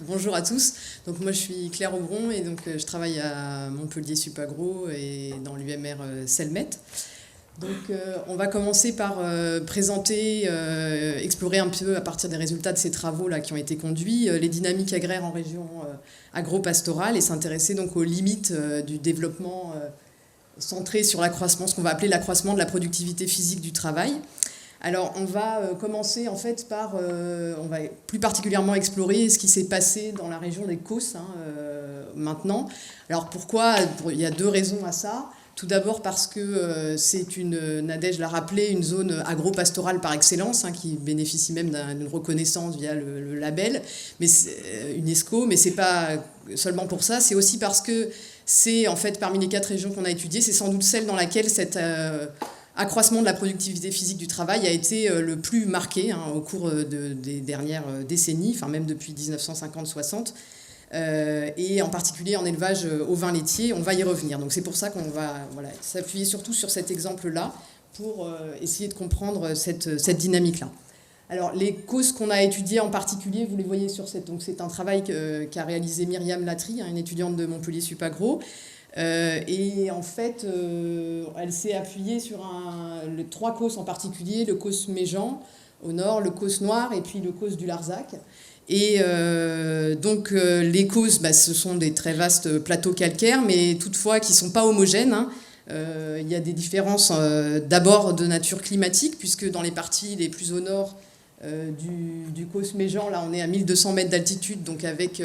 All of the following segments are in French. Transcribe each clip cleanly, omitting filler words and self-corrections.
bonjour à tous. Donc moi je suis Claire Aubron et donc je travaille à Montpellier Supagro et dans l'UMR Selmet. Donc on va commencer par présenter, explorer un peu à partir des résultats de ces travaux là qui ont été conduits, les dynamiques agraires en région agro-pastorale et s'intéresser donc aux limites du développement centré sur l'accroissement, ce qu'on va appeler l'accroissement de la productivité physique du travail. Alors, on va commencer en fait par, on va plus particulièrement explorer ce qui s'est passé dans la région des Causses maintenant. Alors pourquoi? Il y a deux raisons à ça. Tout d'abord parce que c'est Nadège l'a rappelé, une zone agro-pastorale par excellence, qui bénéficie même d'une reconnaissance via le label, mais UNESCO, mais c'est pas seulement pour ça, c'est aussi parce que c'est en fait parmi les 4 régions qu'on a étudiées, c'est sans doute celle dans laquelle cet accroissement de la productivité physique du travail a été le plus marqué au cours des dernières décennies, enfin même depuis 1950-60, et en particulier en élevage au vin laitier. On va y revenir. Donc c'est pour ça qu'on va s'appuyer surtout sur cet exemple-là pour essayer de comprendre cette dynamique-là. Alors les causes qu'on a étudiées en particulier, vous les voyez sur cette... Donc c'est un travail qu'a réalisé Myriam Latry, une étudiante de Montpellier Supagro. Et en fait, elle s'est appuyée sur les 3 causes en particulier, le causse Méjean au nord, le causse Noir et puis le causse du Larzac. Et donc les causes, ce sont des très vastes plateaux calcaires, mais toutefois qui ne sont pas homogènes. Il y a des différences d'abord de nature climatique, puisque dans les parties les plus au nord du causse Méjean, là on est à 1200 mètres d'altitude, donc avec...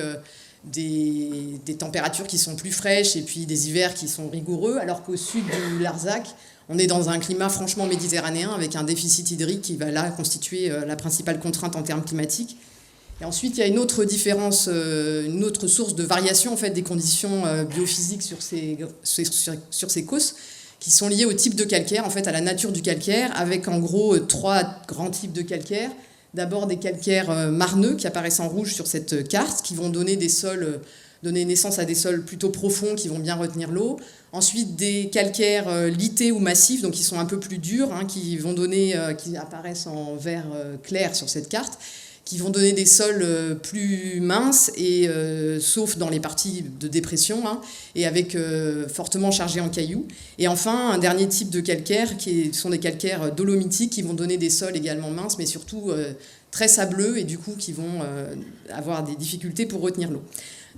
Des températures qui sont plus fraîches et puis des hivers qui sont rigoureux, alors qu'au sud du Larzac, on est dans un climat franchement méditerranéen avec un déficit hydrique qui va là constituer la principale contrainte en termes climatiques. Et ensuite, il y a une autre différence, une autre source de variation en fait, des conditions biophysiques sur ces causses qui sont liées au type de calcaire, en fait, à la nature du calcaire, avec en gros 3 grands types de calcaire. D'abord des calcaires marneux qui apparaissent en rouge sur cette carte, qui vont donner naissance à des sols plutôt profonds qui vont bien retenir l'eau. Ensuite des calcaires lités ou massifs, donc qui sont un peu plus durs, qui apparaissent en vert clair sur cette carte, qui vont donner des sols plus minces, et, sauf dans les parties de dépression, et avec fortement chargés en cailloux. Et enfin, un dernier type de calcaire, qui sont des calcaires dolomitiques, qui vont donner des sols également minces, mais surtout très sableux, et du coup qui vont avoir des difficultés pour retenir l'eau.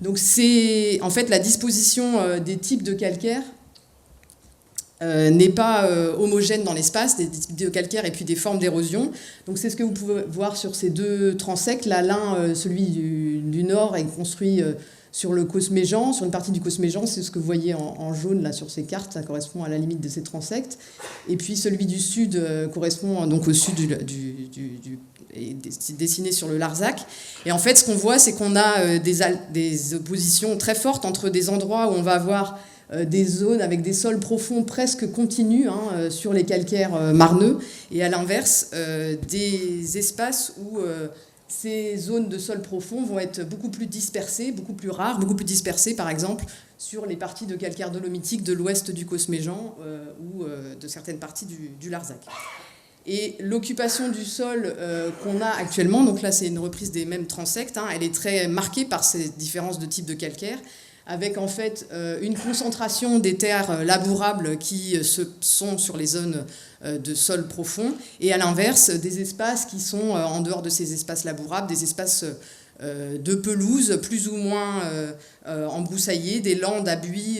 Donc c'est en fait la disposition des types de calcaire n'est pas homogène dans l'espace, des types de calcaire et puis des formes d'érosion. Donc c'est ce que vous pouvez voir sur ces 2 transects. Là, l'un, celui du nord, est construit sur le causse Méjean, sur une partie du causse Méjean, c'est ce que vous voyez en jaune là sur ces cartes, ça correspond à la limite de ces transects. Et puis celui du sud correspond donc au sud est dessiné sur le Larzac. Et en fait, ce qu'on voit, c'est qu'on a des oppositions très fortes entre des endroits où on va avoir des zones avec des sols profonds presque continus sur les calcaires marneux, et à l'inverse des espaces où ces zones de sol profond vont être beaucoup plus dispersées, beaucoup plus rares, beaucoup plus dispersées par exemple sur les parties de calcaire dolomitique de l'ouest du causse Méjean ou de certaines parties du Larzac. Et l'occupation du sol qu'on a actuellement, donc là c'est une reprise des mêmes transects, elle est très marquée par ces différences de type de calcaire, avec en fait une concentration des terres labourables qui sont sur les zones de sol profond, et à l'inverse des espaces qui sont en dehors de ces espaces labourables, des espaces de pelouse plus ou moins embroussaillés, des landes à buis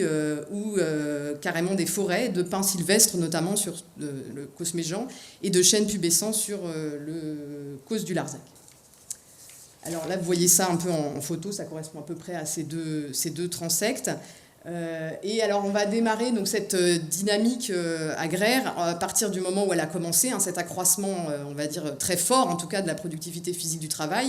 ou carrément des forêts de pins sylvestres, notamment sur le causse Méjean, et de chênes pubescents sur le causse du Larzac. Alors là, vous voyez ça un peu en photo, ça correspond à peu près à ces deux transects. Et alors, on va démarrer donc, cette dynamique agraire à partir du moment où elle a commencé, cet accroissement, on va dire, très fort, en tout cas, de la productivité physique du travail.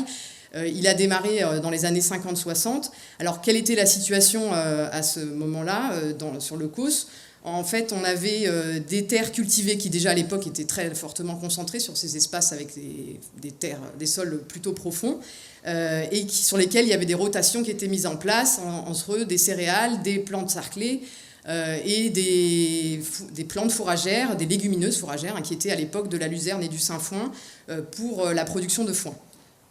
Il a démarré dans les années 50-60. Alors, quelle était la situation à ce moment-là sur le causse ? En fait, on avait des terres cultivées qui, déjà à l'époque, étaient très fortement concentrées sur ces espaces avec des sols plutôt profonds, et sur lesquels il y avait des rotations qui étaient mises en place entre des céréales, des plantes sarclées et des plantes fourragères, des légumineuses fourragères, qui étaient à l'époque de la luzerne et du sainfoin pour la production de foin.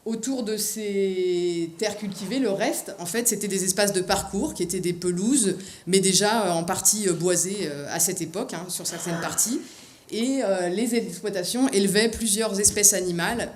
Autour de ces terres cultivées, le reste, en fait, c'était des espaces de parcours qui étaient des pelouses, mais déjà en partie boisées à cette époque, hein, sur certaines parties. Et les exploitations élevaient plusieurs espèces animales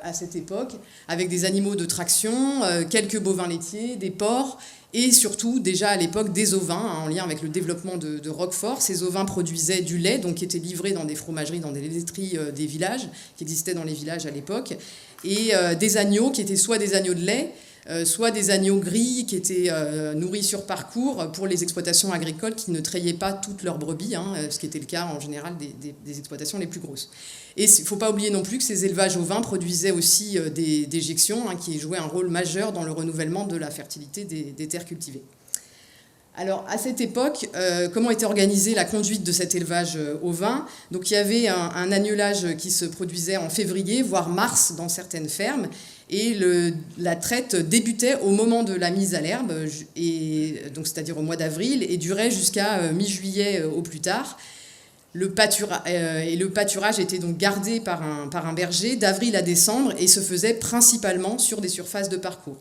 à cette époque, avec des animaux de traction, quelques bovins laitiers, des porcs, et surtout, déjà à l'époque, des ovins, hein, en lien avec le développement de Roquefort. Ces ovins produisaient du lait, donc qui était livré dans des fromageries, dans des laiteries des villages, qui existaient dans les villages à l'époque, et des agneaux qui étaient soit des agneaux de lait, soit des agneaux gris qui étaient nourris sur parcours pour les exploitations agricoles qui ne trayaient pas toutes leurs brebis, hein, ce qui était le cas en général des exploitations les plus grosses. Et il ne faut pas oublier non plus que ces élevages ovins produisaient aussi des déjections, hein, qui jouaient un rôle majeur dans le renouvellement de la fertilité des terres cultivées. Alors, à cette époque, comment était organisée la conduite de cet élevage ovin? Donc, il y avait un agnelage qui se produisait en février, voire mars, dans certaines fermes, et la traite débutait au moment de la mise à l'herbe, c'est-à-dire au mois d'avril, et durait jusqu'à mi-juillet au plus tard. Le pâturage était donc gardé par un berger d'avril à décembre et se faisait principalement sur des surfaces de parcours.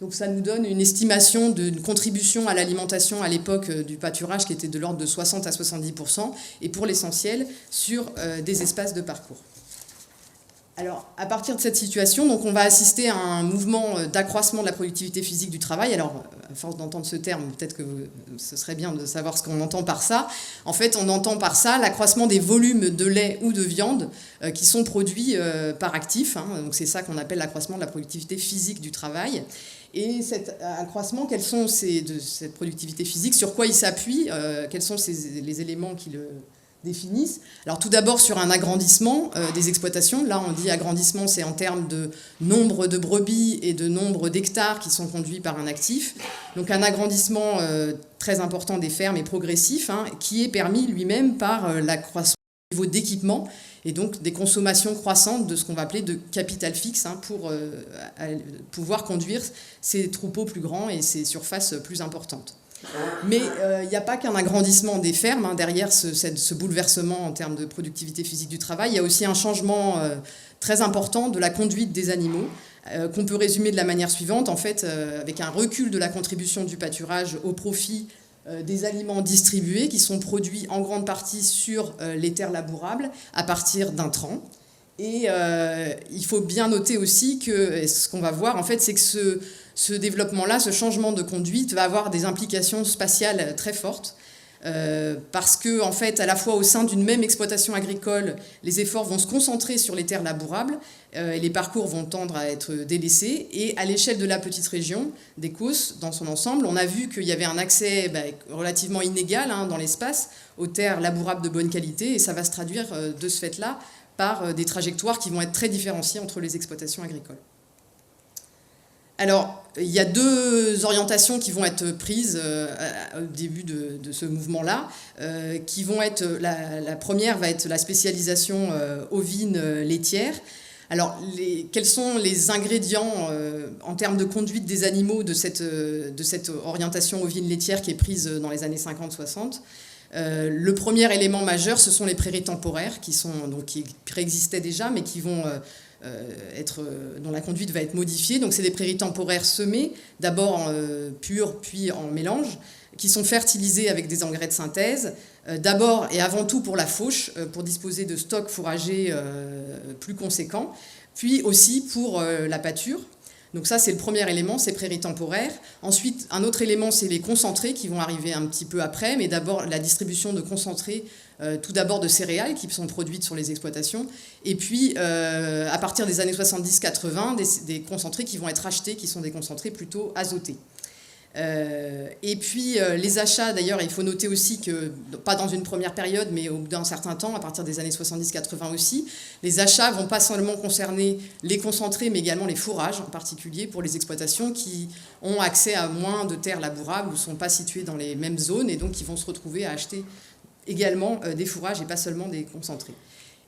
Donc ça nous donne une estimation d'une contribution à l'alimentation à l'époque du pâturage qui était de l'ordre de 60 à 70%, et pour l'essentiel sur des espaces de parcours. Alors, à partir de cette situation, donc, on va assister à un mouvement d'accroissement de la productivité physique du travail. Alors, à force d'entendre ce terme, peut-être que ce serait bien de savoir ce qu'on entend par ça. En fait, on entend par ça l'accroissement des volumes de lait ou de viande qui sont produits par actifs, hein. Donc, c'est ça qu'on appelle l'accroissement de la productivité physique du travail. Et cet accroissement, quels sont de cette productivité physique, sur quoi il s'appuie, quels sont les éléments qui le définissent. Alors tout d'abord sur un agrandissement des exploitations. Là on dit agrandissement, c'est en termes de nombre de brebis et de nombre d'hectares qui sont conduits par un actif. Donc un agrandissement très important des fermes et progressif, hein, qui est permis lui-même par l'accroissement du niveau d'équipement et donc des consommations croissantes de ce qu'on va appeler de capital fixe, hein, pour pouvoir conduire ces troupeaux plus grands et ces surfaces plus importantes. Mais il n'y a pas qu'un agrandissement des fermes, hein, derrière ce bouleversement en termes de productivité physique du travail. Il y a aussi un changement très important de la conduite des animaux, qu'on peut résumer de la manière suivante, en fait, avec un recul de la contribution du pâturage au profit des aliments distribués qui sont produits en grande partie sur les terres labourables à partir d'intrants. Et il faut bien noter aussi que ce qu'on va voir, en fait, c'est que ce développement-là, ce changement de conduite va avoir des implications spatiales très fortes, parce que, en fait, à la fois au sein d'une même exploitation agricole, les efforts vont se concentrer sur les terres labourables, et les parcours vont tendre à être délaissés, et à l'échelle de la petite région des Causses, dans son ensemble, on a vu qu'il y avait un accès relativement inégal, hein, dans l'espace aux terres labourables de bonne qualité, et ça va se traduire de ce fait-là par des trajectoires qui vont être très différenciées entre les exploitations agricoles. Alors, il y a deux orientations qui vont être prises au début de ce mouvement-là, qui vont être, la première va être la spécialisation ovine laitière. Alors, quels sont les ingrédients en termes de conduite des animaux de cette orientation ovine laitière qui est prise dans les années 50-60 ? Le premier élément majeur, ce sont les prairies temporaires qui préexistaient déjà, mais qui vont dont la conduite va être modifiée. Donc c'est des prairies temporaires semées, d'abord en pur, puis en mélange, qui sont fertilisées avec des engrais de synthèse, d'abord et avant tout pour la fauche, pour disposer de stocks fourragers plus conséquents, puis aussi pour la pâture. Donc ça, c'est le premier élément, ces prairies temporaires. Ensuite, un autre élément, c'est les concentrés qui vont arriver un petit peu après, mais d'abord la distribution de concentrés, tout d'abord de céréales qui sont produites sur les exploitations, et puis à partir des années 70-80, des concentrés qui vont être achetés, qui sont des concentrés plutôt azotés. Et puis les achats, d'ailleurs, il faut noter aussi que, pas dans une première période, mais au bout d'un certain temps, à partir des années 70-80 aussi, les achats vont pas seulement concerner les concentrés, mais également les fourrages, en particulier pour les exploitations qui ont accès à moins de terres labourables ou ne sont pas situées dans les mêmes zones, et donc qui vont se retrouver à acheter également des fourrages et pas seulement des concentrés.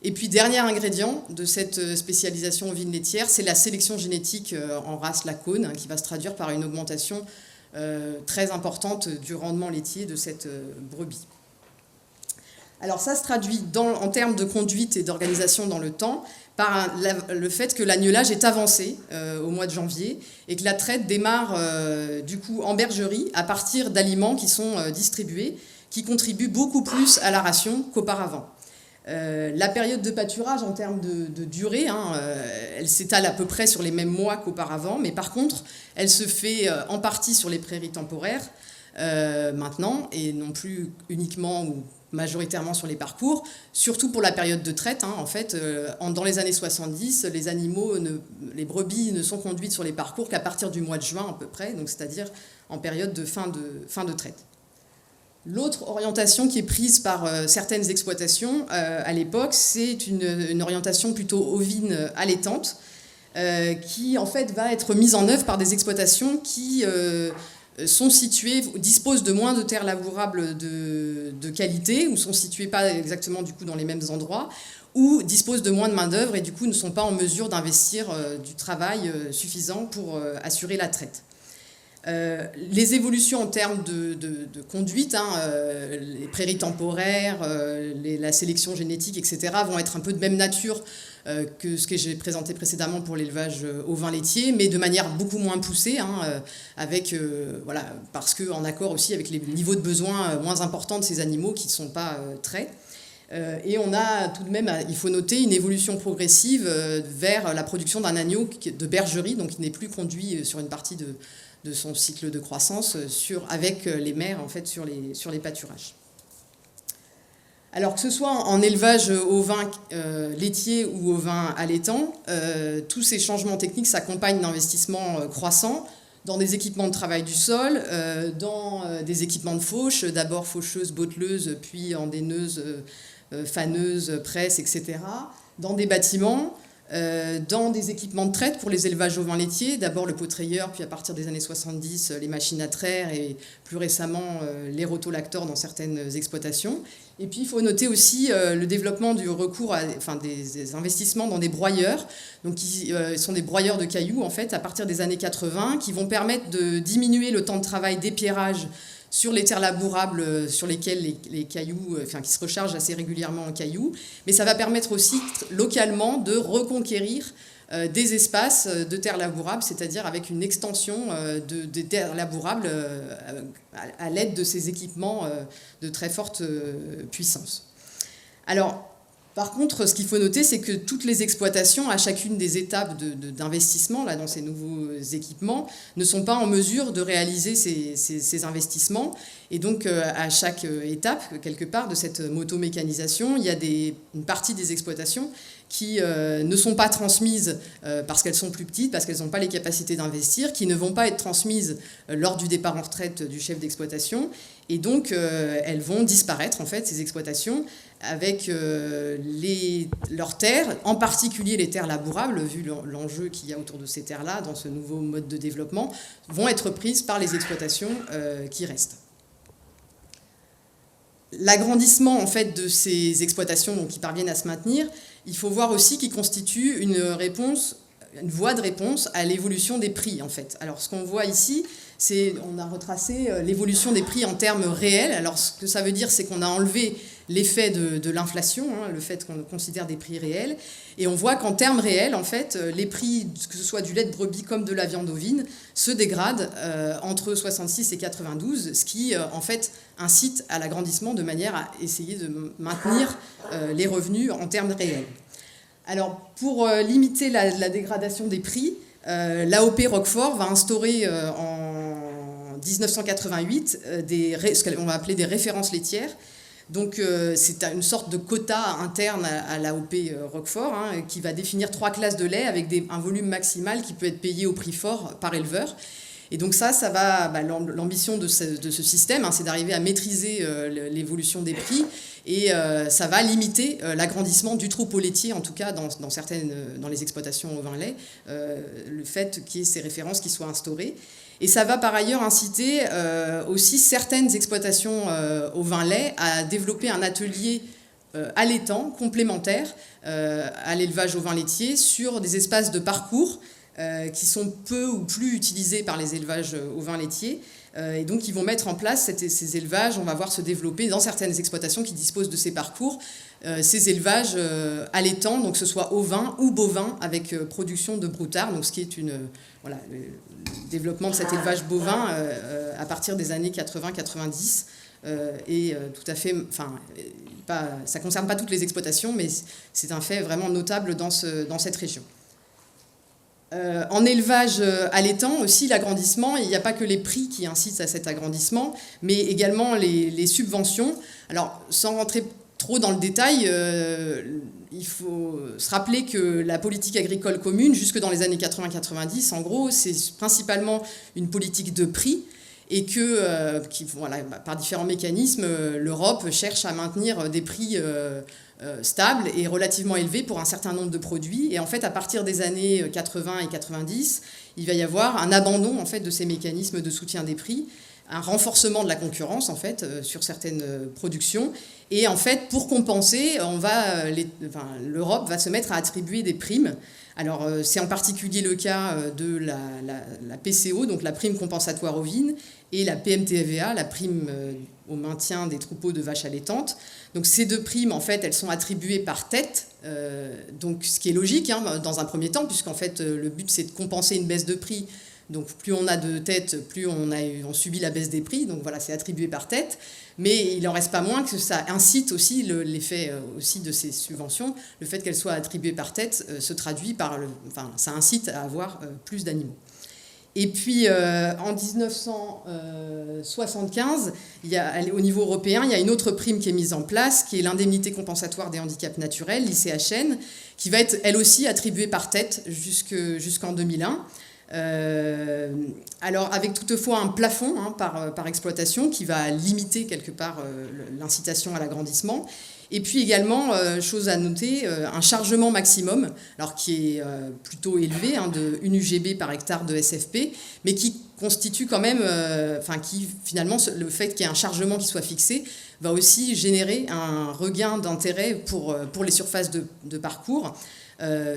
Et puis, dernier ingrédient de cette spécialisation ovine laitière, c'est la sélection génétique en race Lacaune, hein, qui va se traduire par une augmentation très importante du rendement laitier de cette brebis. Alors ça se traduit en termes de conduite et d'organisation dans le temps par le fait que l'agnelage est avancé au mois de janvier et que la traite démarre du coup en bergerie à partir d'aliments qui sont distribués, qui contribuent beaucoup plus à la ration qu'auparavant. La période de pâturage en termes de durée, elle s'étale à peu près sur les mêmes mois qu'auparavant, mais par contre, elle se fait en partie sur les prairies temporaires maintenant, et non plus uniquement ou majoritairement sur les parcours, surtout pour la période de traite. En fait, dans les années 70, les brebis ne sont conduites sur les parcours qu'à partir du mois de juin à peu près, donc c'est-à-dire en période de fin de traite. L'autre orientation qui est prise par certaines exploitations à l'époque, c'est une orientation plutôt ovine allaitante, qui en fait va être mise en œuvre par des exploitations qui sont situées, disposent de moins de terres labourables de qualité, ou sont situées pas exactement du coup dans les mêmes endroits, ou disposent de moins de main-d'œuvre et du coup ne sont pas en mesure d'investir du travail suffisant pour assurer la traite. Les évolutions en termes de conduite, les prairies temporaires, la sélection génétique, etc., vont être un peu de même nature que ce que j'ai présenté précédemment pour l'élevage ovin laitier, mais de manière beaucoup moins poussée, parce qu'en accord aussi avec les niveaux de besoins moins importants de ces animaux qui ne sont pas traits. Et on a tout de même, il faut noter, une évolution progressive vers la production d'un agneau de bergerie, donc qui n'est plus conduit sur une partie de son cycle de croissance avec les mères en fait, sur les pâturages. Alors que ce soit en élevage ovin laitier ou ovin allaitant, tous ces changements techniques s'accompagnent d'investissements croissants dans des équipements de travail du sol, dans des équipements de fauche, d'abord faucheuses, botteleuses, puis endeineuses, faneuses, presses, etc., dans des bâtiments, dans des équipements de traite pour les élevages ovins laitiers, d'abord le potrailleur, puis à partir des années 70, les machines à traire et plus récemment les rotolacteurs dans certaines exploitations. Et puis il faut noter aussi le développement du recours des investissements dans des broyeurs, donc qui sont des broyeurs de cailloux en fait à partir des années 80, qui vont permettre de diminuer le temps de travail d'épierrage sur les terres labourables sur lesquelles les cailloux, qui se rechargent assez régulièrement en cailloux, mais ça va permettre aussi localement de reconquérir des espaces de terres labourables, c'est-à-dire avec une extension des terres labourables à l'aide de ces équipements de très forte puissance. Alors, par contre, ce qu'il faut noter, c'est que toutes les exploitations, à chacune des étapes d'investissement dans ces nouveaux équipements, ne sont pas en mesure de réaliser ces investissements. Et donc, à chaque étape, quelque part, de cette motomécanisation, il y a une partie des exploitations qui ne sont pas transmises parce qu'elles sont plus petites, parce qu'elles n'ont pas les capacités d'investir, qui ne vont pas être transmises lors du départ en retraite du chef d'exploitation. Et donc, elles vont disparaître, en fait, ces exploitations, avec leurs terres, en particulier les terres labourables, vu l'enjeu qu'il y a autour de ces terres-là, dans ce nouveau mode de développement, vont être prises par les exploitations qui restent. L'agrandissement en fait, de ces exploitations qui parviennent à se maintenir, il faut voir aussi qu'il constitue une voie de réponse à l'évolution des prix. En fait. Alors ce qu'on voit ici, on a retracé l'évolution des prix en termes réels. Alors ce que ça veut dire, c'est qu'on a enlevé l'effet de l'inflation, le fait qu'on considère des prix réels, et on voit qu'en termes réels, en fait, les prix, que ce soit du lait de brebis comme de la viande ovine, se dégradent entre 66 et 92, ce qui, en fait, incite à l'agrandissement de manière à essayer de maintenir les revenus en termes réels. Alors, pour limiter la dégradation des prix, l'AOP Roquefort va instaurer en 1988 ce qu'on va appeler des références laitières. Donc c'est une sorte de quota interne à l'AOP Roquefort qui va définir 3 classes de lait avec un volume maximal qui peut être payé au prix fort par éleveur. Et donc ça va, l'ambition de ce système, c'est d'arriver à maîtriser l'évolution des prix et ça va limiter l'agrandissement du troupeau laitier, en tout cas dans les exploitations au vin lait, le fait qu'il y ait ces références qui soient instaurées. Et ça va par ailleurs inciter aussi certaines exploitations au vin lait à développer un atelier allaitant complémentaire à l'élevage au vin laitier sur des espaces de parcours qui sont peu ou plus utilisés par les élevages ovins laitiers. Et donc, ils vont mettre en place ces élevages. On va voir se développer dans certaines exploitations qui disposent de ces parcours, ces élevages allaitants, donc que ce soit ovins ou bovins, avec production de broutard, donc ce qui est le développement de cet élevage bovin à partir des années 80-90. Et tout à fait, ça ne concerne pas toutes les exploitations, mais c'est un fait vraiment notable dans cette région. En élevage allaitant aussi, l'agrandissement, il n'y a pas que les prix qui incitent à cet agrandissement, mais également les subventions. Alors, sans rentrer trop dans le détail, il faut se rappeler que la politique agricole commune, jusque dans les années 80-90, en gros, c'est principalement une politique de prix, et que, par différents mécanismes, l'Europe cherche à maintenir des prix stables et relativement élevés pour un certain nombre de produits. Et en fait, à partir des années 80 et 90, il va y avoir un abandon en fait, de ces mécanismes de soutien des prix, un renforcement de la concurrence en fait, sur certaines productions. Et en fait, pour compenser, l'Europe va se mettre à attribuer des primes. Alors, c'est en particulier le cas de la PCO, donc la prime compensatoire ovine, et la PMTVA, la prime au maintien des troupeaux de vaches allaitantes. Donc, ces deux primes, en fait, elles sont attribuées par tête, donc ce qui est logique dans un premier temps, puisqu'en fait, le but, c'est de compenser une baisse de prix. Donc, plus on a de têtes, plus on subit la baisse des prix. Donc, voilà, c'est attribué par tête. Mais il n'en reste pas moins que ça incite aussi l'effet aussi de ces subventions. Le fait qu'elles soient attribuées par tête se traduit ça incite à avoir plus d'animaux. Et puis, en 1975, au niveau européen, il y a une autre prime qui est mise en place, qui est l'indemnité compensatoire des handicaps naturels, l'ICHN, qui va être, elle aussi, attribuée par tête jusqu'en 2001. Alors avec toutefois un plafond par exploitation qui va limiter quelque part l'incitation à l'agrandissement. Et puis également, chose à noter, un chargement maximum, alors qui est plutôt élevé, de 1 UGB par hectare de SFP, mais qui constitue quand même, finalement, le fait qu'il y ait un chargement qui soit fixé va aussi générer un regain d'intérêt pour les surfaces de parcours.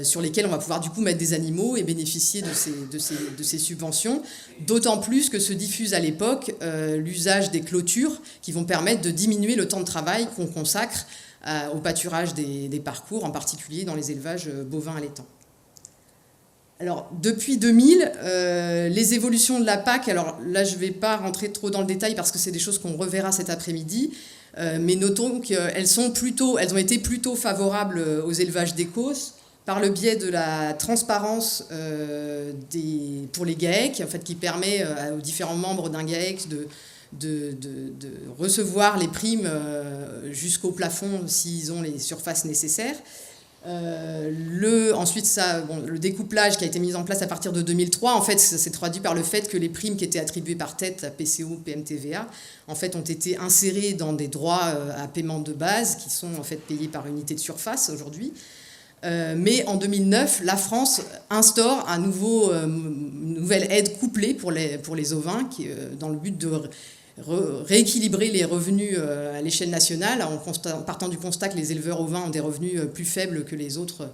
Sur lesquels on va pouvoir du coup mettre des animaux et bénéficier de ces subventions, d'autant plus que se diffuse à l'époque l'usage des clôtures qui vont permettre de diminuer le temps de travail qu'on consacre au pâturage des parcours, en particulier dans les élevages bovins allaitants. Alors, depuis 2000, les évolutions de la PAC, alors là je ne vais pas rentrer trop dans le détail parce que c'est des choses qu'on reverra cet après-midi, mais notons qu'elles ont été plutôt favorables aux élevages d'écos, par le biais de la transparence pour les GAEC, en fait, qui permet aux différents membres d'un GAEC de recevoir les primes jusqu'au plafond s'ils ont les surfaces nécessaires. Ensuite, le découplage qui a été mis en place à partir de 2003, en fait, ça s'est traduit par le fait que les primes qui étaient attribuées par tête à PCO, PMTVA, en fait, ont été insérées dans des droits à paiement de base qui sont en fait payés par unité de surface aujourd'hui. Mais en 2009, la France instaure une nouvelle aide couplée pour les ovins, dans le but de rééquilibrer les revenus à l'échelle nationale, en partant du constat que les éleveurs ovins ont des revenus plus faibles que les autres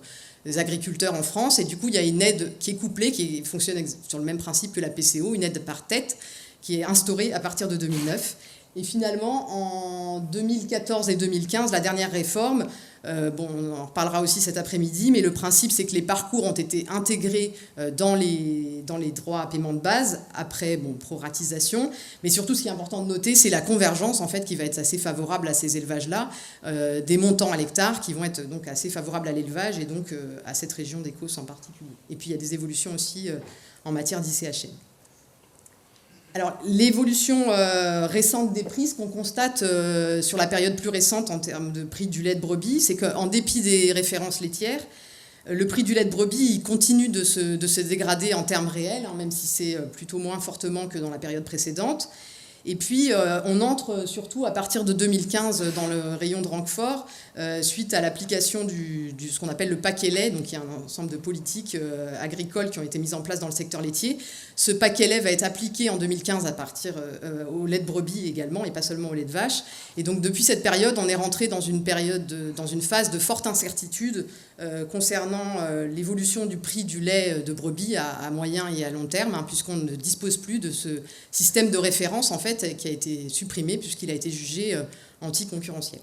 agriculteurs en France. Et du coup, il y a une aide qui est couplée, qui fonctionne sur le même principe que la PCO, une aide par tête, qui est instaurée à partir de 2009. Et finalement, en 2014 et 2015, la dernière réforme, on en reparlera aussi cet après-midi, mais le principe, c'est que les parcours ont été intégrés dans les droits à paiement de base, après proratisation. Mais surtout, ce qui est important de noter, c'est la convergence, en fait, qui va être assez favorable à ces élevages-là, des montants à l'hectare qui vont être donc assez favorables à l'élevage et donc à cette région d'Écosse en particulier. Et puis, il y a des évolutions aussi en matière d'ICHN. Alors, l'évolution récente des prix, ce qu'on constate sur la période plus récente en termes de prix du lait de brebis, c'est qu'en dépit des références laitières, le prix du lait de brebis il continue de se dégrader en termes réels, même si c'est plutôt moins fortement que dans la période précédente. Et puis, on entre surtout à partir de 2015 dans le rayon de Rancfort, suite à l'application ce qu'on appelle le paquet lait. Donc, il y a un ensemble de politiques agricoles qui ont été mises en place dans le secteur laitier. Ce paquet lait va être appliqué en 2015 à partir au lait de brebis également, et pas seulement au lait de vache. Et donc, depuis cette période, on est rentré dans une phase de forte incertitude concernant l'évolution du prix du lait de brebis à moyen et à long terme, hein, puisqu'on ne dispose plus de ce système de référence, en fait, qui a été supprimé puisqu'il a été jugé anticoncurrentiel.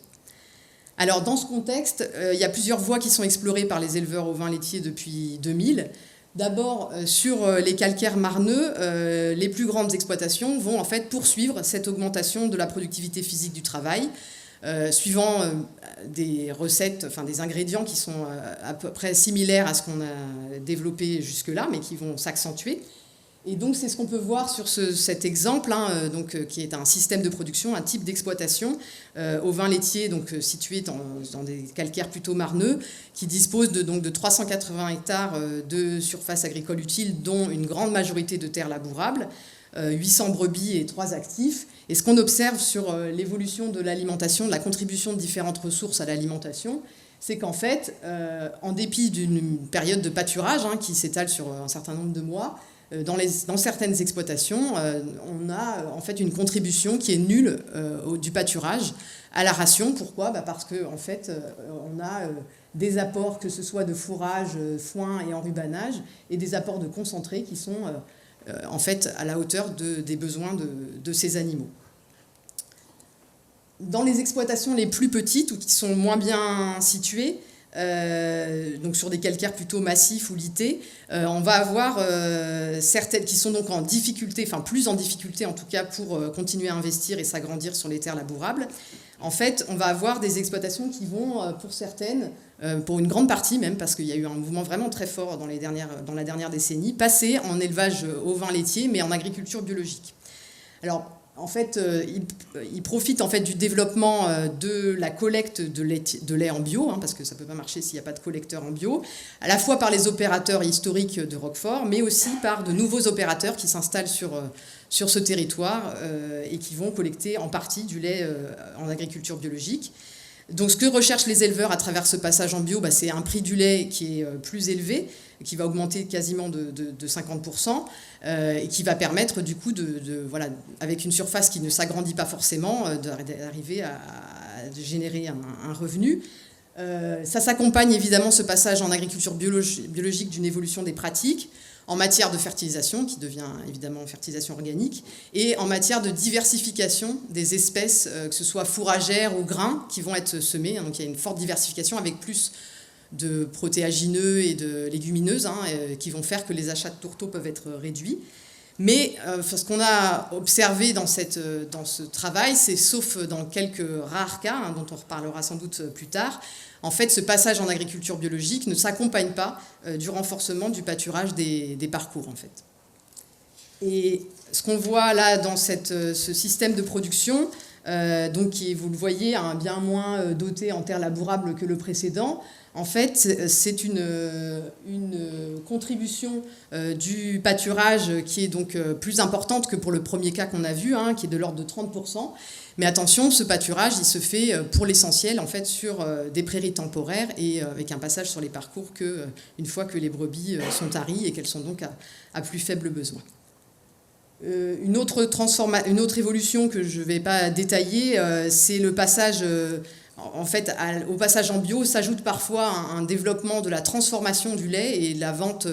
Alors, dans ce contexte, il y a plusieurs voies qui sont explorées par les éleveurs ovins laitiers depuis 2000. D'abord, sur les calcaires marneux, les plus grandes exploitations vont en fait poursuivre cette augmentation de la productivité physique du travail, suivant des recettes, enfin des ingrédients qui sont à peu près similaires à ce qu'on a développé jusque-là, mais qui vont s'accentuer. Et donc, c'est ce qu'on peut voir sur cet exemple, hein, qui est un système de production, un type d'exploitation ovin laitier, situé dans des calcaires plutôt marneux, qui dispose de 380 hectares de surface agricole utile, dont une grande majorité de terres labourables, 800 brebis et 3 actifs. Et ce qu'on observe sur l'évolution de l'alimentation, de la contribution de différentes ressources à l'alimentation, c'est qu'en fait, en dépit d'une période de pâturage qui s'étale sur un certain nombre de mois, dans certaines exploitations, on a en fait une contribution qui est nulle du pâturage à la ration. Pourquoi ? Parce qu'en fait, on a des apports, que ce soit de fourrage, foin et enrubanage, et des apports de concentré qui sont en fait à la hauteur des besoins de ces animaux. Dans les exploitations les plus petites ou qui sont moins bien situées, donc sur des calcaires plutôt massifs ou lités, on va avoir certaines qui sont donc en difficulté, enfin plus en difficulté en tout cas pour continuer à investir et s'agrandir sur les terres labourables. En fait, on va avoir des exploitations qui vont, pour certaines, pour une grande partie même, parce qu'il y a eu un mouvement vraiment très fort dans la dernière décennie, passer en élevage ovin laitier, mais en agriculture biologique. Alors, en fait, ils profitent en fait du développement de la collecte de lait en bio, parce que ça ne peut pas marcher s'il n'y a pas de collecteur en bio, à la fois par les opérateurs historiques de Roquefort, mais aussi par de nouveaux opérateurs qui s'installent sur ce territoire et qui vont collecter en partie du lait en agriculture biologique. Donc ce que recherchent les éleveurs à travers ce passage en bio, c'est un prix du lait qui est plus élevé, qui va augmenter quasiment de 50%, et qui va permettre du coup, avec une surface qui ne s'agrandit pas forcément, d'arriver à générer un revenu. Ça s'accompagne évidemment, ce passage en agriculture biologique, d'une évolution des pratiques, en matière de fertilisation, qui devient évidemment fertilisation organique, et en matière de diversification des espèces, que ce soit fourragères ou grains, qui vont être semées. Donc il y a une forte diversification avec plus de protéagineux et de légumineuses qui vont faire que les achats de tourteaux peuvent être réduits. Mais ce qu'on a observé dans ce travail, c'est, sauf dans quelques rares cas, dont on reparlera sans doute plus tard, en fait, ce passage en agriculture biologique ne s'accompagne pas du renforcement du pâturage des parcours, en fait. Et ce qu'on voit là dans ce système de production, qui est, vous le voyez, bien moins doté en terres labourables que le précédent, en fait, c'est une contribution du pâturage qui est donc plus importante que pour le premier cas qu'on a vu, qui est de l'ordre de 30%. Mais attention, ce pâturage, il se fait pour l'essentiel en fait sur des prairies temporaires et avec un passage sur les parcours une fois que les brebis sont taries et qu'elles sont donc à plus faible besoin. Une autre évolution que je ne vais pas détailler, c'est le passage... En fait, au passage en bio s'ajoute parfois un développement de la transformation du lait et de la vente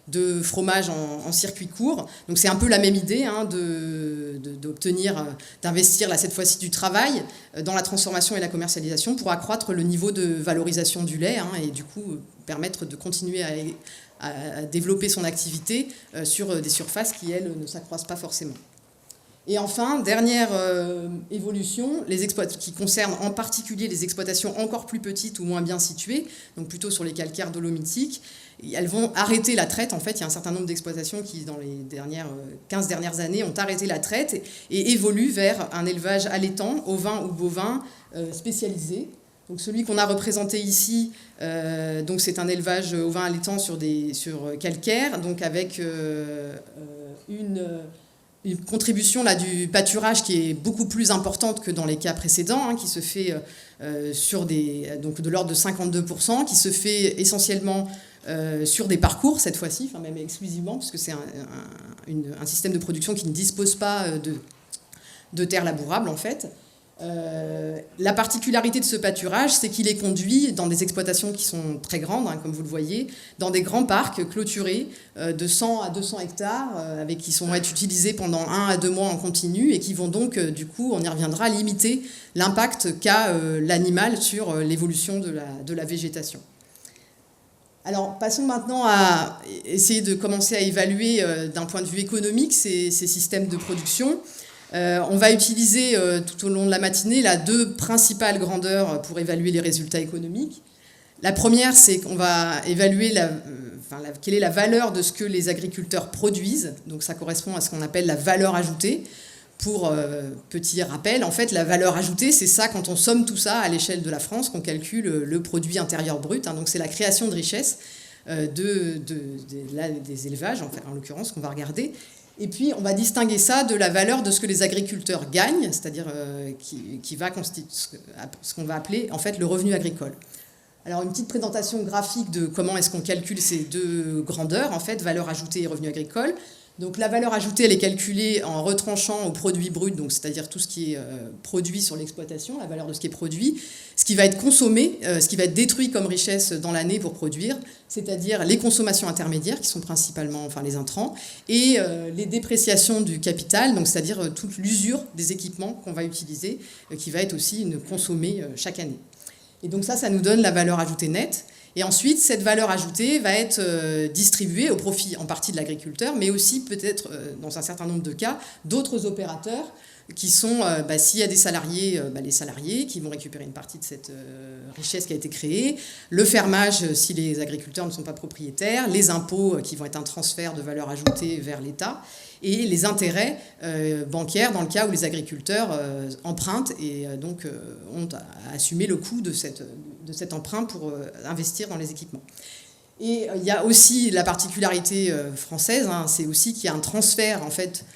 de fromage en circuit court. Donc c'est un peu la même idée d'investir là cette fois-ci du travail dans la transformation et la commercialisation pour accroître le niveau de valorisation du lait et du coup permettre de continuer à développer son activité sur des surfaces qui, elles, ne s'accroissent pas forcément. Et enfin, dernière évolution, qui concerne en particulier les exploitations encore plus petites ou moins bien situées, donc plutôt sur les calcaires dolomitiques. Elles vont arrêter la traite. En fait, il y a un certain nombre d'exploitations qui, dans les 15 dernières années, ont arrêté la traite et évoluent vers un élevage allaitant, ovin ou bovin, spécialisé. Donc celui qu'on a représenté ici, c'est un élevage ovin allaitant sur calcaire, donc avec une une contribution là, du pâturage qui est beaucoup plus importante que dans les cas précédents, qui se fait donc de l'ordre de 52%, qui se fait essentiellement sur des parcours cette fois-ci, enfin même exclusivement, parce que c'est un système de production qui ne dispose pas de terres labourables en fait. La particularité de ce pâturage, c'est qu'il est conduit dans des exploitations qui sont très grandes, comme vous le voyez, dans des grands parcs clôturés de 100 à 200 hectares, qui vont être utilisés pendant 1 à 2 mois en continu et qui vont donc, du coup, on y reviendra, limiter l'impact qu'a l'animal sur l'évolution de la végétation. Alors, passons maintenant à essayer de commencer à évaluer d'un point de vue économique ces systèmes de production. On va utiliser tout au long de la matinée là, 2 principales grandeurs pour évaluer les résultats économiques. La première, c'est qu'on va évaluer quelle est la valeur de ce que les agriculteurs produisent. Donc ça correspond à ce qu'on appelle la valeur ajoutée. Pour petit rappel, en fait, la valeur ajoutée, c'est ça quand on somme tout ça à l'échelle de la France, qu'on calcule le produit intérieur brut. Donc c'est la création de richesse des élevages, en l'occurrence, qu'on va regarder. Et puis, on va distinguer ça de la valeur de ce que les agriculteurs gagnent, c'est-à-dire qui va constituer ce qu'on va appeler en fait le revenu agricole. Alors, une petite présentation graphique de comment est-ce qu'on calcule ces 2 grandeurs, en fait, valeur ajoutée et revenu agricole. Donc, la valeur ajoutée, elle est calculée en retranchant au produit brut, donc c'est-à-dire tout ce qui est produit sur l'exploitation, la valeur de ce qui est produit, ce qui va être consommé, ce qui va être détruit comme richesse dans l'année pour produire, c'est-à-dire les consommations intermédiaires, qui sont principalement les intrants, et les dépréciations du capital, donc c'est-à-dire toute l'usure des équipements qu'on va utiliser, qui va être aussi consommée chaque année. Et donc ça nous donne la valeur ajoutée nette. Et ensuite, cette valeur ajoutée va être distribuée au profit en partie de l'agriculteur, mais aussi peut-être, dans un certain nombre de cas, d'autres opérateurs qui sont, s'il y a des salariés, les salariés qui vont récupérer une partie de cette richesse qui a été créée, le fermage si les agriculteurs ne sont pas propriétaires, les impôts qui vont être un transfert de valeur ajoutée vers l'État, et les intérêts bancaires dans le cas où les agriculteurs empruntent et donc ont à assumer le coût de cet emprunt pour investir dans les équipements. Et il y a aussi la particularité française, c'est aussi qu'il y a un transfert,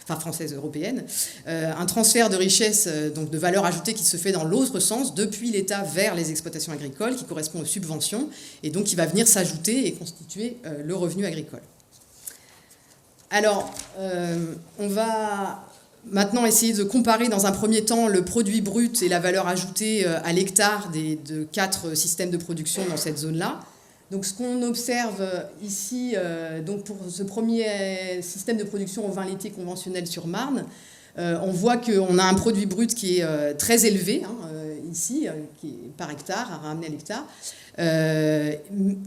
française européenne, un transfert de richesse, donc de valeur ajoutée qui se fait dans l'autre sens, depuis l'État vers les exploitations agricoles, qui correspond aux subventions, et donc qui va venir s'ajouter et constituer le revenu agricole. Alors, on va maintenant essayer de comparer dans un premier temps le produit brut et la valeur ajoutée à l'hectare de 4 systèmes de production dans cette zone-là. Donc ce qu'on observe ici, donc pour ce premier système de production au vin laitier conventionnel sur Marne, on voit qu'on a un produit brut qui est très élevé, ici, qui est par hectare, ramené à l'hectare,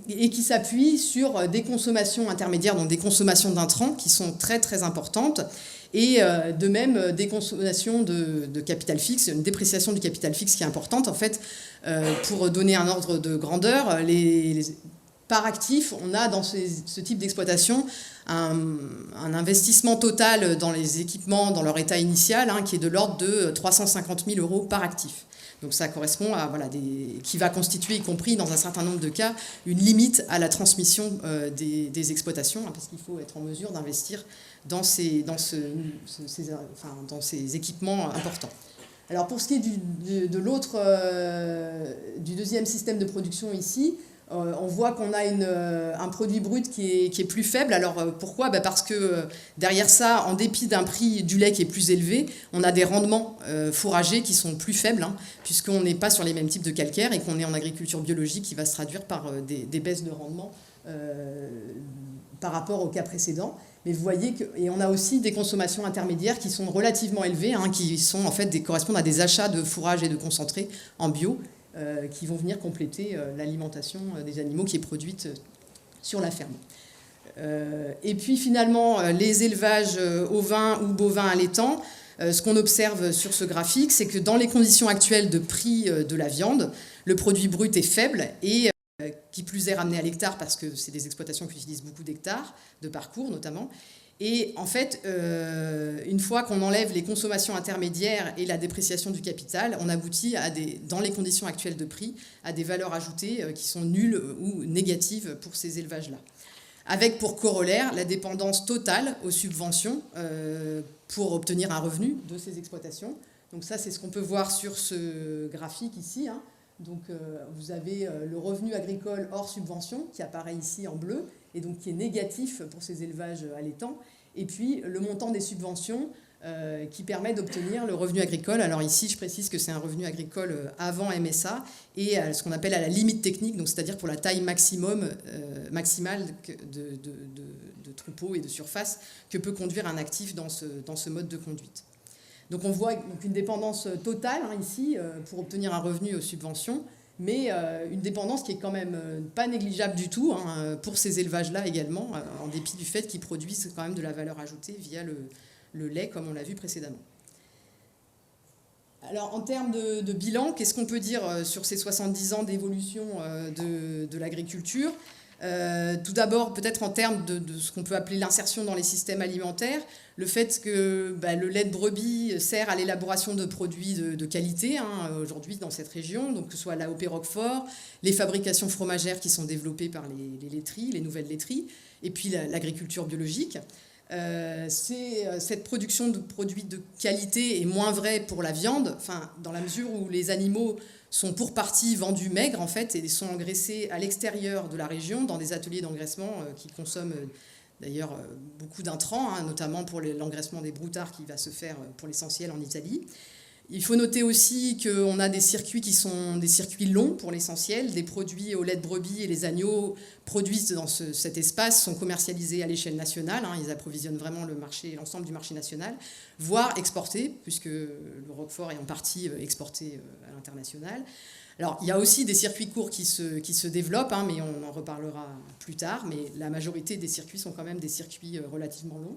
et qui s'appuie sur des consommations intermédiaires, donc des consommations d'intrants qui sont très très importantes, et de même des consommations de capital fixe, une dépréciation du capital fixe qui est importante. En fait, pour donner un ordre de grandeur, par actif, on a dans ce type d'exploitation un investissement total dans les équipements, dans leur état initial, qui est de l'ordre de 350 000 € par actif. Donc ça correspond à qui va constituer, y compris dans un certain nombre de cas, une limite à la transmission des exploitations, parce qu'il faut être en mesure d'investir dans ces équipements importants. Alors pour ce qui est du deuxième système de production ici, on voit qu'on a un produit brut qui est plus faible. Alors pourquoi ? Parce que derrière ça, en dépit d'un prix du lait qui est plus élevé, on a des rendements fourragers qui sont plus faibles, puisqu'on n'est pas sur les mêmes types de calcaire et qu'on est en agriculture biologique qui va se traduire par des baisses de rendement par rapport au cas précédent. Mais vous voyez et on a aussi des consommations intermédiaires qui sont relativement élevées, qui sont en fait correspondent à des achats de fourrage et de concentré en bio, qui vont venir compléter l'alimentation des animaux qui est produite sur la ferme. Et puis finalement, les élevages ovins ou bovins allaitants, ce qu'on observe sur ce graphique, c'est que dans les conditions actuelles de prix de la viande, le produit brut est faible et qui plus est ramené à l'hectare parce que c'est des exploitations qui utilisent beaucoup d'hectares, de parcours notamment. Et en fait, une fois qu'on enlève les consommations intermédiaires et la dépréciation du capital, on aboutit dans les conditions actuelles de prix à des valeurs ajoutées qui sont nulles ou négatives pour ces élevages-là. Avec pour corollaire la dépendance totale aux subventions pour obtenir un revenu de ces exploitations. Donc ça, c'est ce qu'on peut voir sur ce graphique ici, hein. Donc vous avez le revenu agricole hors subvention qui apparaît ici en bleu et donc qui est négatif pour ces élevages allaitants. Et puis le montant des subventions qui permet d'obtenir le revenu agricole. Alors ici, je précise que c'est un revenu agricole avant MSA et ce qu'on appelle à la limite technique, donc c'est-à-dire pour la taille maximale de troupeaux et de surface que peut conduire un actif dans ce mode de conduite. Donc on voit une dépendance totale hein, ici pour obtenir un revenu aux subventions, mais une dépendance qui est quand même pas négligeable du tout hein, pour ces élevages-là également, en dépit du fait qu'ils produisent quand même de la valeur ajoutée via le lait, comme on l'a vu précédemment. Alors en termes de bilan, qu'est-ce qu'on peut dire sur ces 70 ans d'évolution de l'agriculture ? Tout d'abord, peut-être en termes de ce qu'on peut appeler l'insertion dans les systèmes alimentaires, le fait que le lait de brebis sert à l'élaboration de produits de qualité hein, aujourd'hui dans cette région, donc que ce soit l'AOP Roquefort, les fabrications fromagères qui sont développées par les laiteries, les nouvelles laiteries, et puis l'agriculture biologique. Cette production de produits de qualité est moins vraie pour la viande, dans la mesure où les animaux sont pour partie vendus maigres en fait et sont engraissés à l'extérieur de la région dans des ateliers d'engraissement qui consomment d'ailleurs beaucoup d'intrants, hein, notamment pour l'engraissement des broutards qui va se faire pour l'essentiel en Italie. Il faut noter aussi qu'on a des circuits qui sont des circuits longs pour l'essentiel. Des produits au lait de brebis et les agneaux produits dans cet espace sont commercialisés à l'échelle nationale. Hein, ils approvisionnent vraiment l'ensemble du marché national, voire exportés, puisque le Roquefort est en partie exporté à l'international. Alors, il y a aussi des circuits courts qui se développent, hein, mais on en reparlera plus tard. Mais la majorité des circuits sont quand même des circuits relativement longs.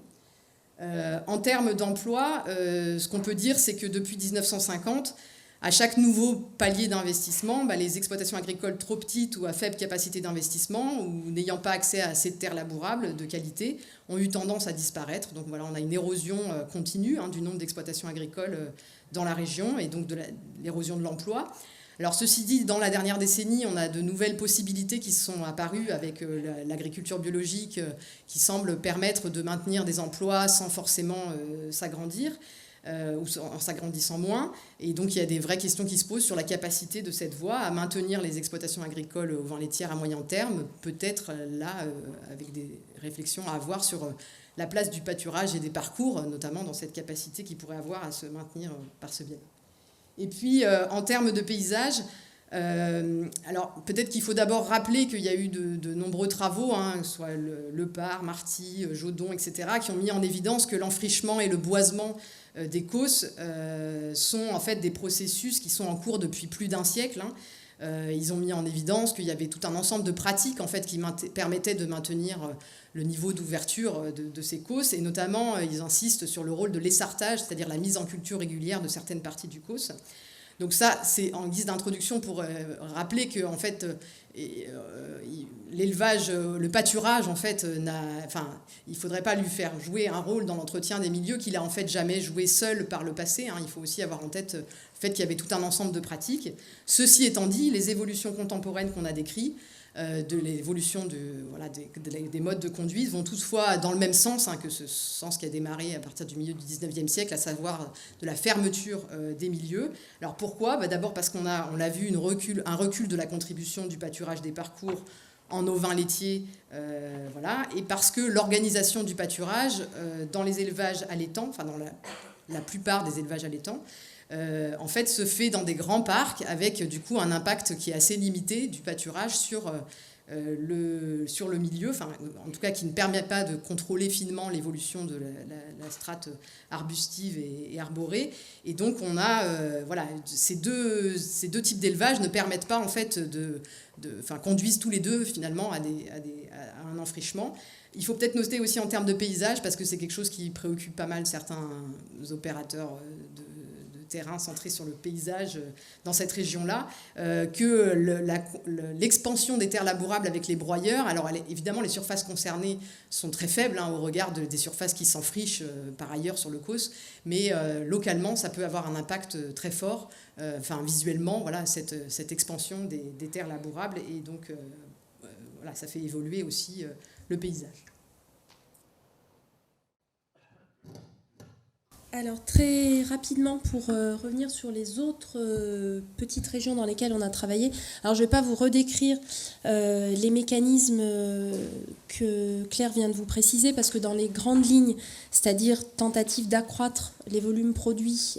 En termes d'emploi, ce qu'on peut dire, c'est que depuis 1950, à chaque nouveau palier d'investissement, les exploitations agricoles trop petites ou à faible capacité d'investissement ou n'ayant pas accès à assez de terres labourables de qualité ont eu tendance à disparaître. Donc voilà, on a une érosion continue hein, du nombre d'exploitations agricoles dans la région et donc de l'érosion de l'emploi. Alors ceci dit, dans la dernière décennie, on a de nouvelles possibilités qui sont apparues avec l'agriculture biologique qui semble permettre de maintenir des emplois sans forcément s'agrandir ou en s'agrandissant moins. Et donc il y a des vraies questions qui se posent sur la capacité de cette voie à maintenir les exploitations agricoles au vent laitière à moyen terme, peut-être là avec des réflexions à avoir sur la place du pâturage et des parcours, notamment dans cette capacité qu'ils pourraient avoir à se maintenir par ce biais. Et puis, en termes de paysage, alors peut-être qu'il faut d'abord rappeler qu'il y a eu de nombreux travaux, hein, que ce soit Lepard, Marty, Jodon, etc., qui ont mis en évidence que l'enfrichement et le boisement des causses sont en fait des processus qui sont en cours depuis plus d'un siècle. Hein. Ils ont mis en évidence qu'il y avait tout un ensemble de pratiques en fait, qui permettaient de maintenir le niveau d'ouverture de ces causses, et notamment ils insistent sur le rôle de l'essartage, c'est-à-dire la mise en culture régulière de certaines parties du causse. Donc ça, c'est en guise d'introduction pour rappeler que en fait, l'élevage, le pâturage, en fait, il ne faudrait pas lui faire jouer un rôle dans l'entretien des milieux qu'il a en fait jamais joué seul par le passé. Hein. Il faut aussi avoir en tête le fait qu'il y avait tout un ensemble de pratiques. Ceci étant dit, les évolutions contemporaines qu'on a décrites, de l'évolution des modes de conduite vont toutefois dans le même sens hein, que ce sens qui a démarré à partir du milieu du 19e siècle, à savoir de la fermeture des milieux. Alors pourquoi ? D'abord parce on l'a vu, un recul de la contribution du pâturage des parcours en ovins laitiers, et parce que l'organisation du pâturage dans les élevages allaitants, enfin dans la plupart des élevages allaitants, en fait, se fait dans des grands parcs avec du coup un impact qui est assez limité du pâturage sur le milieu, en tout cas qui ne permet pas de contrôler finement l'évolution de la strate arbustive et arborée. Et donc on a ces deux types d'élevage ne permettent pas en fait conduisent tous les deux finalement à un enfrichement. Il faut peut-être noter aussi en termes de paysage, parce que c'est quelque chose qui préoccupe pas mal certains opérateurs de terrain centré sur le paysage dans cette région-là, que l'expansion des terres labourables avec les broyeurs, alors évidemment les surfaces concernées sont très faibles au regard des surfaces qui s'enfrichent par ailleurs sur le causse, mais localement ça peut avoir un impact très fort, visuellement, cette expansion des terres labourables, et donc ça fait évoluer aussi le paysage. Alors très rapidement pour revenir sur les autres petites régions dans lesquelles on a travaillé. Alors je ne vais pas vous redécrire les mécanismes que Claire vient de vous préciser parce que dans les grandes lignes, c'est-à-dire tentative d'accroître les volumes produits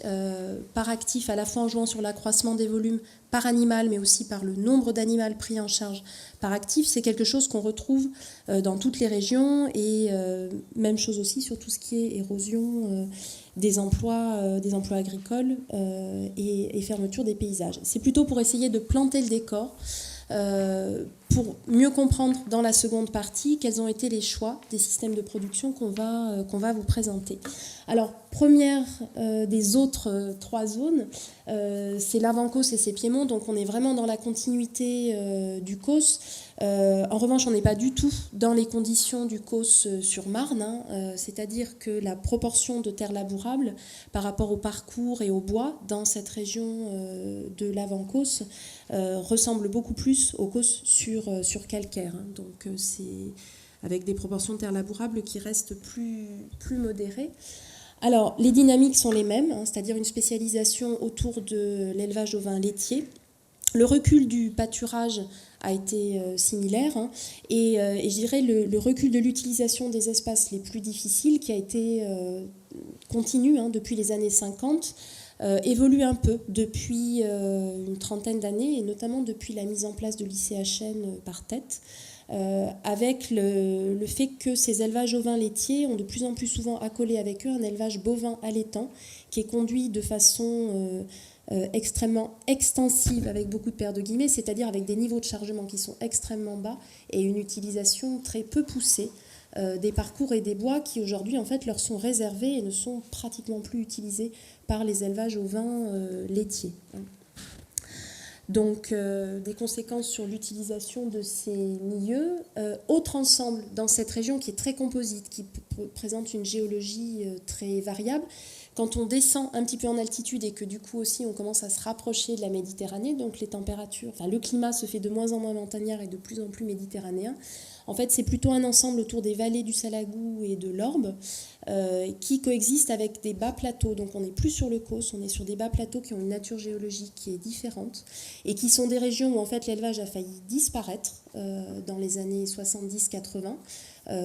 par actif à la fois en jouant sur l'accroissement des volumes par animal mais aussi par le nombre d'animaux pris en charge par actif, c'est quelque chose qu'on retrouve dans toutes les régions et même chose aussi sur tout ce qui est érosion des emplois agricoles et fermeture des paysages. C'est plutôt pour essayer de planter le décor, pour mieux comprendre dans la seconde partie quels ont été les choix des systèmes de production qu'on va vous présenter. Alors, première des autres trois zones, c'est l'Avant-Causse et c'est Piémont, donc on est vraiment dans la continuité du Causse. En revanche, on n'est pas du tout dans les conditions du Causse sur Marne, c'est-à-dire que la proportion de terres labourables par rapport au parcours et au bois dans cette région de l'Avant-Causse ressemble beaucoup plus au Causse sur calcaire. Donc c'est avec des proportions de terres labourables qui restent plus modérées. Alors, les dynamiques sont les mêmes, c'est-à-dire une spécialisation autour de l'élevage ovin laitier. Le recul du pâturage a été similaire et je dirais le recul de l'utilisation des espaces les plus difficiles qui a été continu depuis les années 50 évolue un peu depuis une trentaine d'années et notamment depuis la mise en place de l'ICHN par tête. Avec le fait que ces élevages ovins laitiers ont de plus en plus souvent accolé avec eux un élevage bovin allaitant qui est conduit de façon extrêmement extensive avec beaucoup de paires de guillemets, c'est-à-dire avec des niveaux de chargement qui sont extrêmement bas et une utilisation très peu poussée des parcours et des bois qui aujourd'hui en fait leur sont réservés et ne sont pratiquement plus utilisés par les élevages ovins laitiers. Donc des conséquences sur l'utilisation de ces milieux. Autre ensemble dans cette région qui est très composite, qui présente une géologie très variable. Quand on descend un petit peu en altitude et que du coup aussi on commence à se rapprocher de la Méditerranée, donc les températures, enfin le climat se fait de moins en moins montagnard et de plus en plus méditerranéen. En fait, c'est plutôt un ensemble autour des vallées du Salagou et de l'Orbe qui coexistent avec des bas plateaux. Donc on n'est plus sur le Causse, on est sur des bas plateaux qui ont une nature géologique qui est différente et qui sont des régions où en fait l'élevage a failli disparaître dans les années 70-80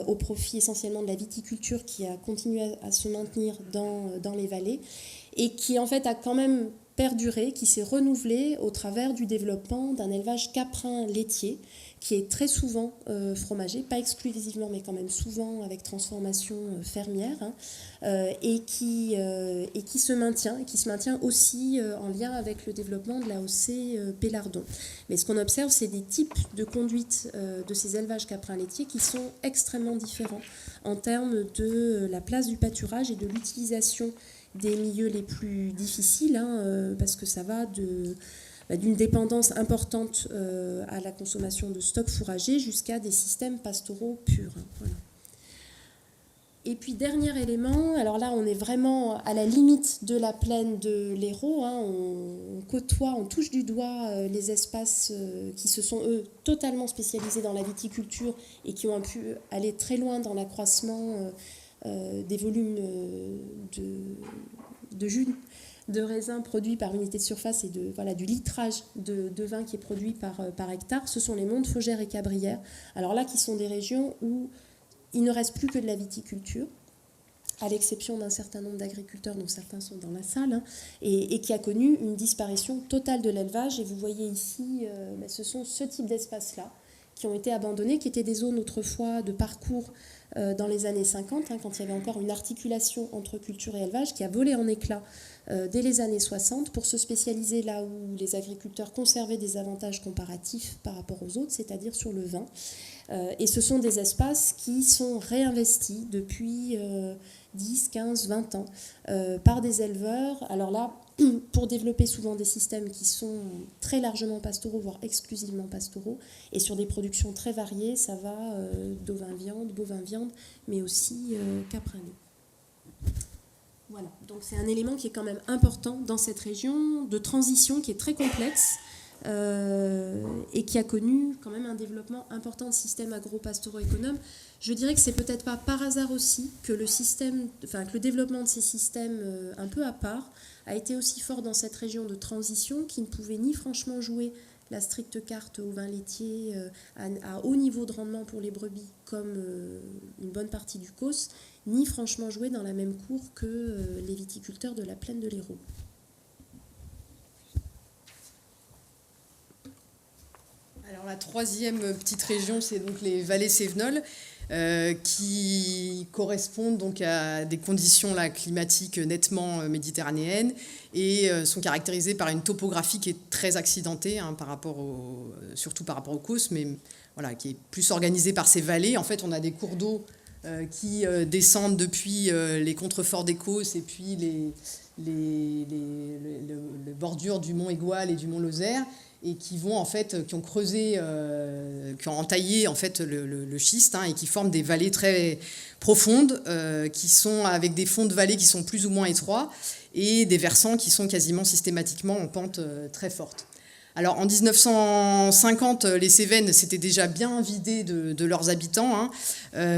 au profit essentiellement de la viticulture qui a continué à se maintenir dans les vallées et qui en fait a quand même perduré, qui s'est renouvelé au travers du développement d'un élevage caprin laitier qui est très souvent fromager, pas exclusivement mais quand même souvent avec transformation fermière et qui se maintient aussi en lien avec le développement de l'AOC Pélardon. Mais ce qu'on observe, c'est des types de conduite de ces élevages caprins laitiers qui sont extrêmement différents en termes de la place du pâturage et de l'utilisation des milieux les plus difficiles, parce que ça va d'une dépendance importante à la consommation de stocks fourragers jusqu'à des systèmes pastoraux purs. Voilà. Et puis dernier élément, alors là on est vraiment à la limite de la plaine de l'Hérault, on côtoie, on touche du doigt les espaces qui se sont eux totalement spécialisés dans la viticulture et qui ont pu aller très loin dans l'accroissement des volumes de jus de raisin produits par unité de surface et du litrage de vin qui est produit par hectare. Ce sont les monts de Faugère et Cabrières, alors là qui sont des régions où il ne reste plus que de la viticulture, à l'exception d'un certain nombre d'agriculteurs, dont certains sont dans la salle, et qui a connu une disparition totale de l'élevage. Et vous voyez ici, ce sont ce type d'espaces-là qui ont été abandonnés, qui étaient des zones autrefois de parcours dans les années 50, quand il y avait encore une articulation entre culture et élevage, qui a volé en éclats dès les années 60 pour se spécialiser là où les agriculteurs conservaient des avantages comparatifs par rapport aux autres, c'est-à-dire sur le vin. Et ce sont des espaces qui sont réinvestis depuis 10, 15, 20 ans par des éleveurs. Alors là, pour développer souvent des systèmes qui sont très largement pastoraux, voire exclusivement pastoraux, et sur des productions très variées, ça va d'ovin-viande, bovin-viande, mais aussi caprin-lait. Voilà, donc c'est un élément qui est quand même important dans cette région de transition qui est très complexe, et qui a connu quand même un développement important de systèmes agro-pastoraux économes. Je dirais que c'est peut-être pas par hasard aussi que le développement de ces systèmes un peu à part a été aussi fort dans cette région de transition qui ne pouvait ni franchement jouer la stricte carte au vin laitier à haut niveau de rendement pour les brebis comme une bonne partie du COS, ni franchement jouer dans la même cour que les viticulteurs de la plaine de l'Hérault. Alors la troisième petite région, c'est donc les vallées cévenoles, qui correspondent donc à des conditions climatiques nettement méditerranéennes et sont caractérisées par une topographie qui est très accidentée, hein, surtout par rapport au COS, mais voilà, qui est plus organisée par ces vallées. En fait, on a des cours d'eau qui descendent depuis les contreforts des COS et puis les bordures du mont Aigoual et du mont Lozère, et qui ont creusé, qui ont entaillé en fait le schiste, hein, et qui forment des vallées très profondes, qui sont avec des fonds de vallée qui sont plus ou moins étroits et des versants qui sont quasiment systématiquement en pente très forte. Alors en 1950, les Cévennes s'étaient déjà bien vidées de leurs habitants, hein,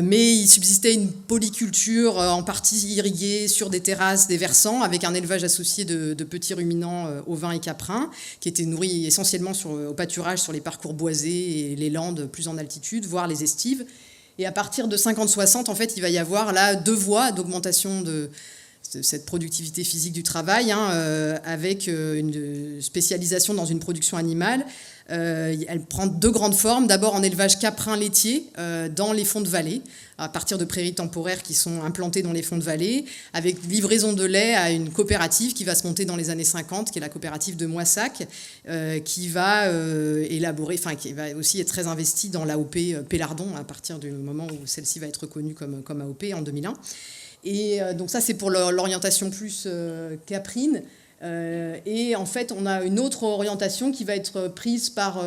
mais il subsistait une polyculture en partie irriguée sur des terrasses, des versants, avec un élevage associé de petits ruminants ovins et caprins, qui étaient nourris essentiellement au pâturage sur les parcours boisés et les landes plus en altitude, voire les estives. Et à partir de 50-60, en fait, il va y avoir là 2 voies d'augmentation de cette productivité physique du travail, hein, avec une spécialisation dans une production animale. Elle prend 2 grandes formes. D'abord en élevage caprin laitier dans les fonds de vallée, à partir de prairies temporaires qui sont implantées dans les fonds de vallée, avec livraison de lait à une coopérative qui va se monter dans les années 50, qui est la coopérative de Moissac, qui va qui va aussi être très investie dans l'AOP Pélardon à partir du moment où celle-ci va être reconnue comme AOP en 2001. Et donc ça, c'est pour l'orientation plus caprine. Et en fait, on a une autre orientation qui va être prise par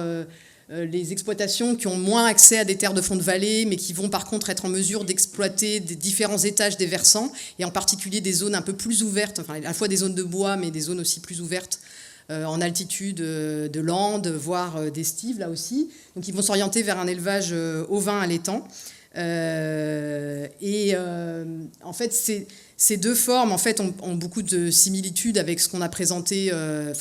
les exploitations qui ont moins accès à des terres de fond de vallée, mais qui vont par contre être en mesure d'exploiter des différents étages des versants, et en particulier des zones un peu plus ouvertes, enfin à la fois des zones de bois, mais des zones aussi plus ouvertes, en altitude de landes, voire d'estives, là aussi. Donc ils vont s'orienter vers un élevage ovin allaitant. En fait, ces 2 formes en fait, ont beaucoup de similitudes avec ce qu'on a présenté, en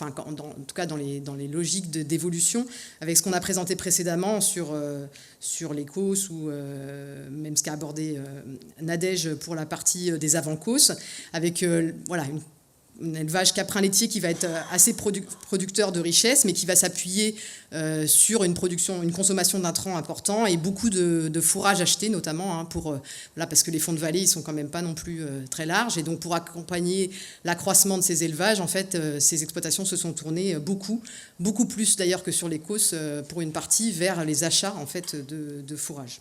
tout cas dans les logiques d'évolution, avec ce qu'on a présenté précédemment sur les COS ou même ce qu'a abordé Nadège pour la partie des avant-COS, avec un élevage caprin laitier qui va être assez producteur de richesse, mais qui va s'appuyer sur une consommation d'intrants important et beaucoup de fourrage acheté, notamment, hein, parce que les fonds de vallée, ils sont quand même pas non plus très larges. Et donc, pour accompagner l'accroissement de ces élevages, en fait, ces exploitations se sont tournées beaucoup plus d'ailleurs que sur les COS, pour une partie, vers les achats, en fait, de fourrage.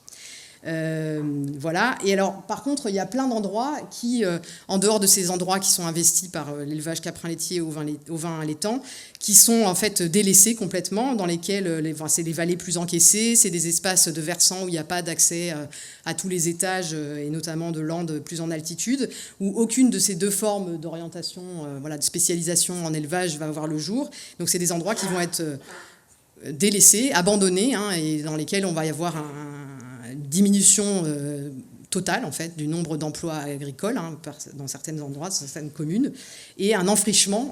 Voilà. Et alors, par contre, il y a plein d'endroits qui, en dehors de ces endroits qui sont investis par l'élevage caprin laitier au vin allaitant, qui sont en fait délaissés complètement, dans lesquels c'est des vallées plus encaissées, c'est des espaces de versants où il n'y a pas d'accès à tous les étages, et notamment de landes plus en altitude, où aucune de ces 2 formes d'orientation, de spécialisation en élevage va voir le jour. Donc, c'est des endroits qui vont être délaissés, abandonnés, hein, et dans lesquels on va y avoir une diminution totale en fait, du nombre d'emplois agricoles, hein, dans certains endroits, dans certaines communes, et un enfrichement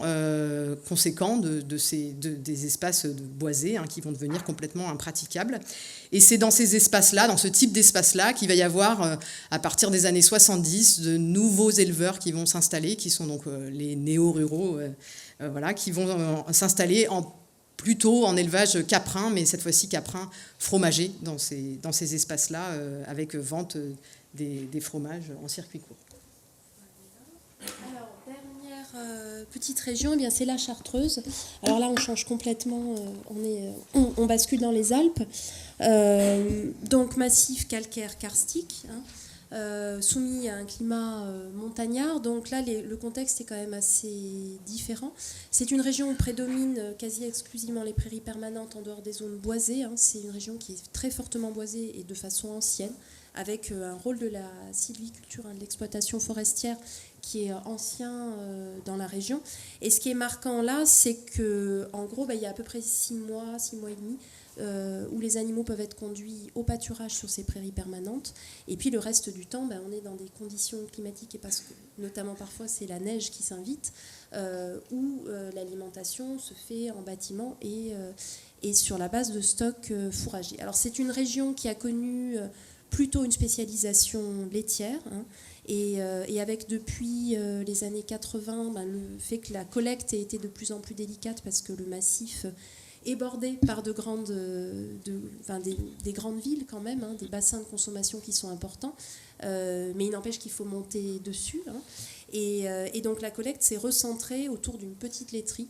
conséquent des espaces boisés, hein, qui vont devenir complètement impraticables. Et c'est dans ces espaces-là, dans ce type d'espace-là, qu'il va y avoir, à partir des années 70, de nouveaux éleveurs qui vont s'installer, qui sont donc les néo-ruraux, qui vont s'installer plutôt en élevage caprin, mais cette fois-ci caprin fromager dans ces espaces-là, avec vente des fromages en circuit court. Alors, dernière petite région, eh bien, c'est la Chartreuse. Alors là, on change complètement, on bascule dans les Alpes. Donc massif calcaire karstique, hein, soumis à un climat montagnard. Donc là, le contexte est quand même assez différent. C'est une région où prédominent quasi exclusivement les prairies permanentes en dehors des zones boisées, hein. C'est une région qui est très fortement boisée et de façon ancienne, avec un rôle de la sylviculture, de l'exploitation forestière qui est ancien dans la région. Et ce qui est marquant là, c'est qu'en gros, il y a à peu près 6 mois et demi, où les animaux peuvent être conduits au pâturage sur ces prairies permanentes. Et puis le reste du temps, on est dans des conditions climatiques, et parce que notamment parfois c'est la neige qui s'invite, où l'alimentation se fait en bâtiment et sur la base de stocks fourragers. Alors c'est une région qui a connu plutôt une spécialisation laitière, et avec depuis les années 80, le fait que la collecte ait été de plus en plus délicate parce que le massif est bordé par des grandes villes quand même, des bassins de consommation qui sont importants, mais il n'empêche qu'il faut monter dessus. Et donc la collecte s'est recentrée autour d'une petite laiterie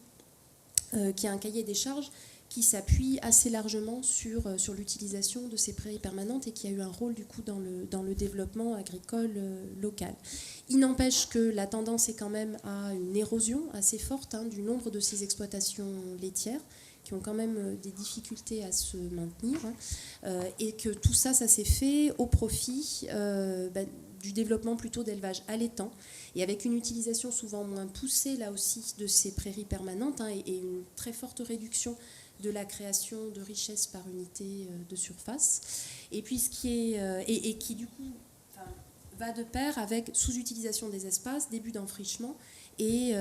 qui a un cahier des charges qui s'appuie assez largement sur l'utilisation de ces prairies permanentes et qui a eu un rôle du coup dans le développement agricole local. Il n'empêche que la tendance est quand même à une érosion assez forte du nombre de ces exploitations laitières, qui ont quand même des difficultés à se maintenir, et que tout ça s'est fait au profit du développement plutôt d'élevage allaitant, et avec une utilisation souvent moins poussée là aussi de ces prairies permanentes, et une très forte réduction de la création de richesses par unité de surface, et puis ce qui est et qui du coup va de pair avec sous-utilisation des espaces, début d'enfrichement et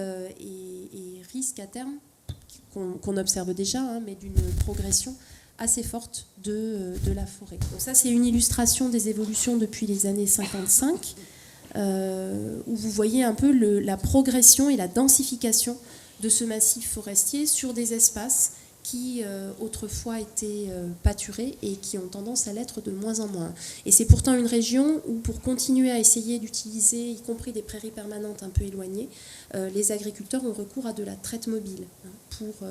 risque à terme qu'on observe déjà, mais d'une progression assez forte de la forêt. Donc ça, c'est une illustration des évolutions depuis les années 55, où vous voyez un peu la progression et la densification de ce massif forestier sur des espaces qui autrefois étaient pâturés et qui ont tendance à l'être de moins en moins. Et c'est pourtant une région où, pour continuer à essayer d'utiliser, y compris des prairies permanentes un peu éloignées, les agriculteurs ont recours à de la traite mobile pour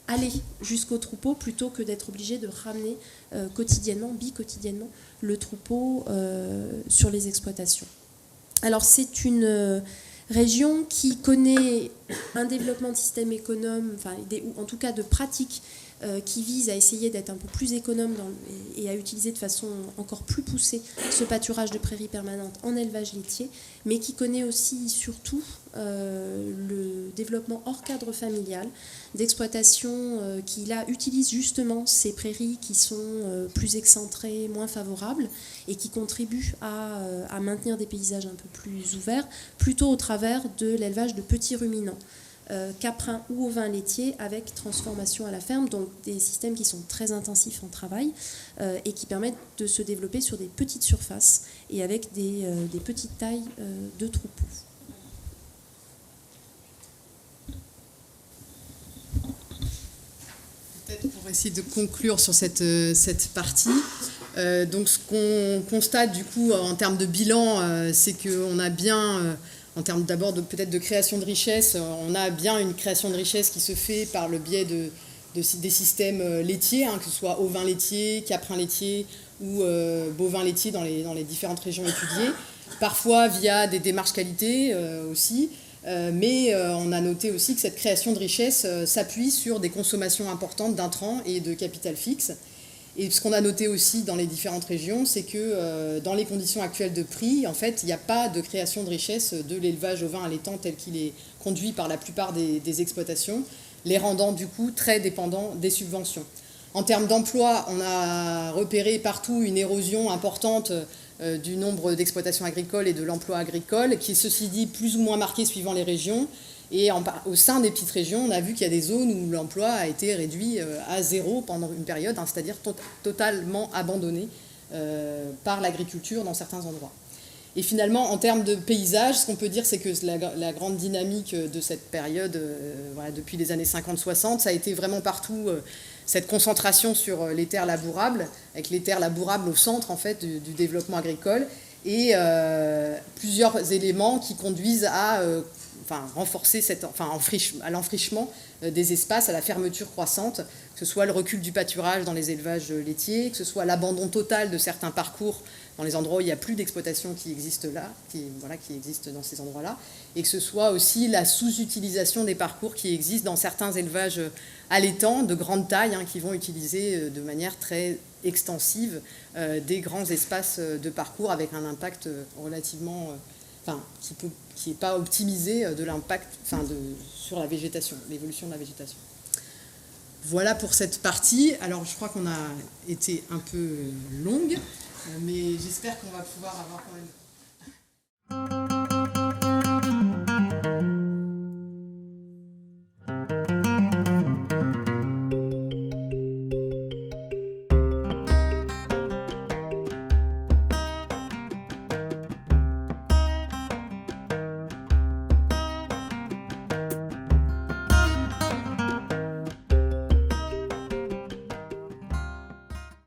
aller jusqu'au troupeau plutôt que d'être obligés de ramener biquotidiennement, le troupeau sur les exploitations. Alors c'est une région qui connaît un développement de système économe, ou en tout cas de pratiques qui visent à essayer d'être un peu plus économe et à utiliser de façon encore plus poussée ce pâturage de prairies permanentes en élevage laitier, mais qui connaît aussi surtout le développement hors cadre familial, d'exploitations qui là utilisent justement ces prairies qui sont plus excentrées, moins favorables, et qui contribuent à maintenir des paysages un peu plus ouverts, plutôt au travers de l'élevage de petits ruminants, caprins ou ovins laitiers, avec transformation à la ferme, donc des systèmes qui sont très intensifs en travail et qui permettent de se développer sur des petites surfaces et avec des petites tailles de troupeaux. Peut-être pour essayer de conclure sur cette partie, donc ce qu'on constate du coup en termes de bilan, c'est qu'on a bien, en termes d'abord peut-être de création de richesse, on a bien une création de richesse qui se fait par le biais des systèmes laitiers, que ce soit ovins laitiers, caprins laitiers ou bovins laitiers dans les différentes régions étudiées, parfois via des démarches qualité aussi. Mais on a noté aussi que cette création de richesse s'appuie sur des consommations importantes d'intrants et de capital fixe. Et ce qu'on a noté aussi dans les différentes régions, c'est que dans les conditions actuelles de prix, en fait, il n'y a pas de création de richesse de l'élevage ovin allaitant tel qu'il est conduit par la plupart des exploitations, les rendant du coup très dépendants des subventions. En termes d'emploi, on a repéré partout une érosion importante du nombre d'exploitations agricoles et de l'emploi agricole, qui est ceci dit plus ou moins marqué suivant les régions. Et au sein des petites régions, on a vu qu'il y a des zones où l'emploi a été réduit à zéro pendant une période, c'est-à-dire totalement abandonné par l'agriculture dans certains endroits. Et finalement, en termes de paysage, ce qu'on peut dire, c'est que la grande dynamique de cette période, depuis les années 50-60, ça a été vraiment partout cette concentration sur les terres labourables, avec les terres labourables au centre en fait, du développement agricole, et plusieurs éléments qui conduisent à renforcer à l'enfrichement des espaces, à la fermeture croissante, que ce soit le recul du pâturage dans les élevages laitiers, que ce soit l'abandon total de certains parcours dans les endroits où il n'y a plus d'exploitation qui existent là, qui existent dans ces endroits-là, et que ce soit aussi la sous-utilisation des parcours qui existent dans certains élevages allaitants de grande taille, qui vont utiliser de manière très extensive des grands espaces de parcours avec un impact relativement, qui n'est pas optimisé de l'impact, sur la végétation, l'évolution de la végétation. Voilà pour cette partie. Alors je crois qu'on a été un peu longue, mais j'espère qu'on va pouvoir avoir quand même